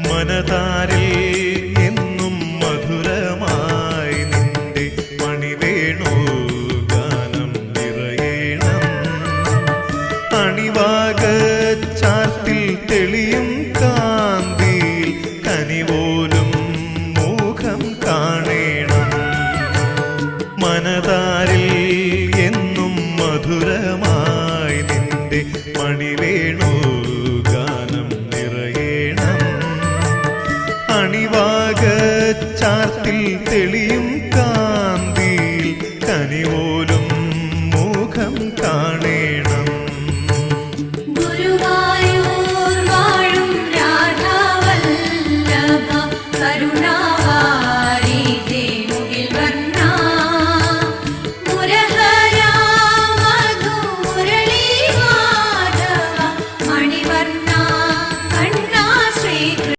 മനതാരിൽ എന്നും മധുരമായി നിന്റെ മണിവേണു ഗാനം നിറയണം. അണിവാകച്ചാർത്തിൽ തെളിയും കാന്തിയിൽ കനിപോലും മുഖം കാണേണം. മനതാരിൽ എന്നും മധുരമായി നിന്റെ മണിവേണു ഗാനം നിറയണം. അണിവാകച്ചാർത്തിൽ തെളിയും കാന്തിയിൽ കനിവോ